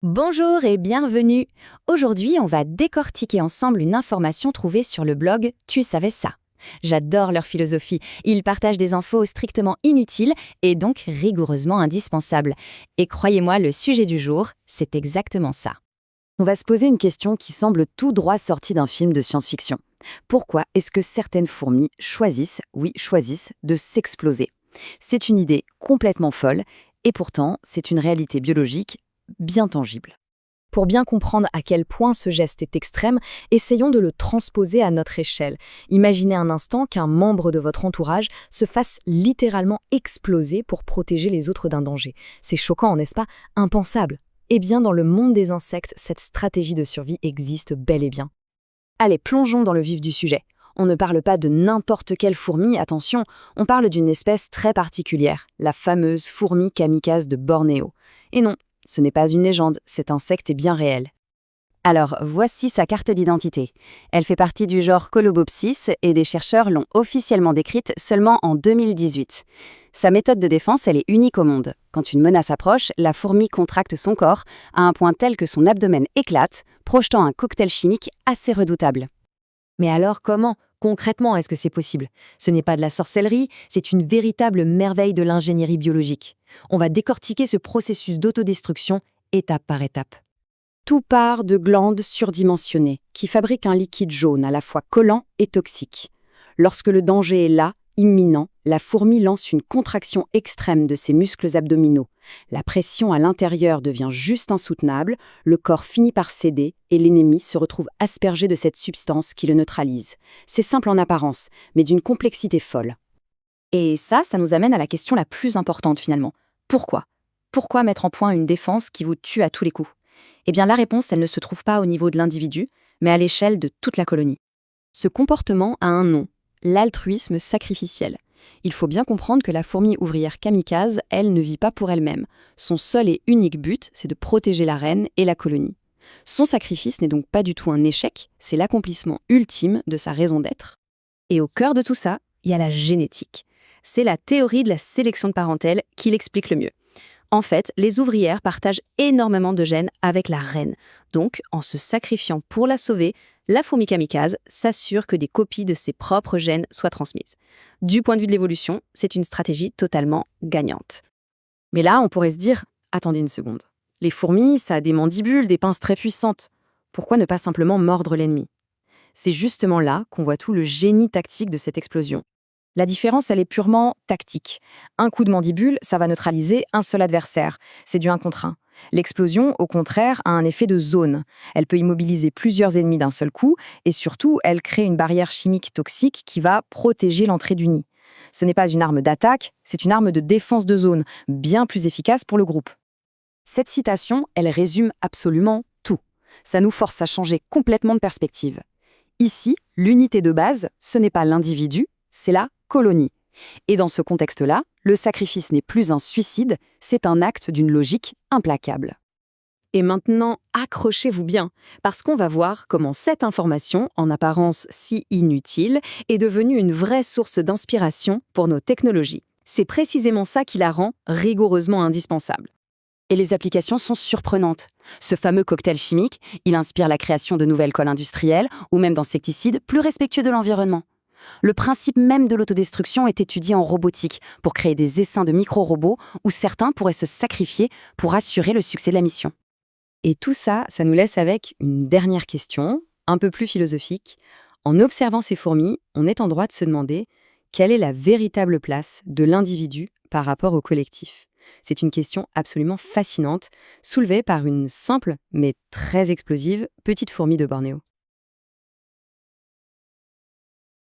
Bonjour et bienvenue. Aujourd'hui, on va décortiquer ensemble une information trouvée sur le blog Tu savais ça. J'adore leur philosophie. Ils partagent des infos strictement inutiles et donc rigoureusement indispensables. Et croyez-moi, le sujet du jour, c'est exactement ça. On va se poser une question qui semble tout droit sortie d'un film de science-fiction. Pourquoi est-ce que certaines fourmis choisissent, oui choisissent, de s'exploser? C'est une idée complètement folle, et pourtant, c'est une réalité biologique bien tangible. Pour bien comprendre à quel point ce geste est extrême, essayons de le transposer à notre échelle. Imaginez un instant qu'un membre de votre entourage se fasse littéralement exploser pour protéger les autres d'un danger. C'est choquant, n'est-ce pas? Impensable. Eh bien, dans le monde des insectes, cette stratégie de survie existe bel et bien. Allez, plongeons dans le vif du sujet. On ne parle pas de n'importe quelle fourmi, attention, on parle d'une espèce très particulière, la fameuse fourmi kamikaze de Bornéo. Et non, ce n'est pas une légende, cet insecte est bien réel. Alors, voici sa carte d'identité. Elle fait partie du genre Colobopsis et des chercheurs l'ont officiellement décrite seulement en 2018. Sa méthode de défense, elle est unique au monde. Quand une menace approche, la fourmi contracte son corps à un point tel que son abdomen éclate, projetant un cocktail chimique assez redoutable. Mais alors comment, concrètement, est-ce que c'est possible? Ce n'est pas de la sorcellerie, c'est une véritable merveille de l'ingénierie biologique. On va décortiquer ce processus d'autodestruction étape par étape. Tout part de glandes surdimensionnées qui fabriquent un liquide jaune à la fois collant et toxique. Lorsque le danger est là, imminent, la fourmi lance une contraction extrême de ses muscles abdominaux. La pression à l'intérieur devient juste insoutenable, le corps finit par céder et l'ennemi se retrouve aspergé de cette substance qui le neutralise. C'est simple en apparence, mais d'une complexité folle. Et ça nous amène à la question la plus importante finalement. Pourquoi? Pourquoi mettre en point une défense qui vous tue à tous les coups? Eh bien la réponse, elle ne se trouve pas au niveau de l'individu, mais à l'échelle de toute la colonie. Ce comportement a un nom, l'altruisme sacrificiel. Il faut bien comprendre que la fourmi ouvrière kamikaze, elle, ne vit pas pour elle-même. Son seul et unique but, c'est de protéger la reine et la colonie. Son sacrifice n'est donc pas du tout un échec, c'est l'accomplissement ultime de sa raison d'être. Et au cœur de tout ça, il y a la génétique. C'est la théorie de la sélection de parentèle qui l'explique le mieux. En fait, les ouvrières partagent énormément de gènes avec la reine. Donc, en se sacrifiant pour la sauver, la fourmi kamikaze s'assure que des copies de ses propres gènes soient transmises. Du point de vue de l'évolution, c'est une stratégie totalement gagnante. Mais là, on pourrait se dire, attendez une seconde. Les fourmis, ça a des mandibules, des pinces très puissantes. Pourquoi ne pas simplement mordre l'ennemi? C'est justement là qu'on voit tout le génie tactique de cette explosion. La différence, elle est purement tactique. Un coup de mandibule, ça va neutraliser un seul adversaire. C'est du 1 contre 1. L'explosion, au contraire, a un effet de zone. Elle peut immobiliser plusieurs ennemis d'un seul coup et surtout, elle crée une barrière chimique toxique qui va protéger l'entrée du nid. Ce n'est pas une arme d'attaque, c'est une arme de défense de zone, bien plus efficace pour le groupe. Cette citation, elle résume absolument tout. Ça nous force à changer complètement de perspective. Ici, l'unité de base, ce n'est pas l'individu, c'est la colonie. Et dans ce contexte-là, le sacrifice n'est plus un suicide, c'est un acte d'une logique implacable. Et maintenant, accrochez-vous bien, parce qu'on va voir comment cette information, en apparence si inutile, est devenue une vraie source d'inspiration pour nos technologies. C'est précisément ça qui la rend rigoureusement indispensable. Et les applications sont surprenantes. Ce fameux cocktail chimique, il inspire la création de nouvelles colles industrielles ou même d'insecticides plus respectueux de l'environnement. Le principe même de l'autodestruction est étudié en robotique pour créer des essaims de micro-robots où certains pourraient se sacrifier pour assurer le succès de la mission. Et tout ça, ça nous laisse avec une dernière question, un peu plus philosophique. En observant ces fourmis, on est en droit de se demander quelle est la véritable place de l'individu par rapport au collectif. C'est une question absolument fascinante, soulevée par une simple mais très explosive petite fourmi de Bornéo.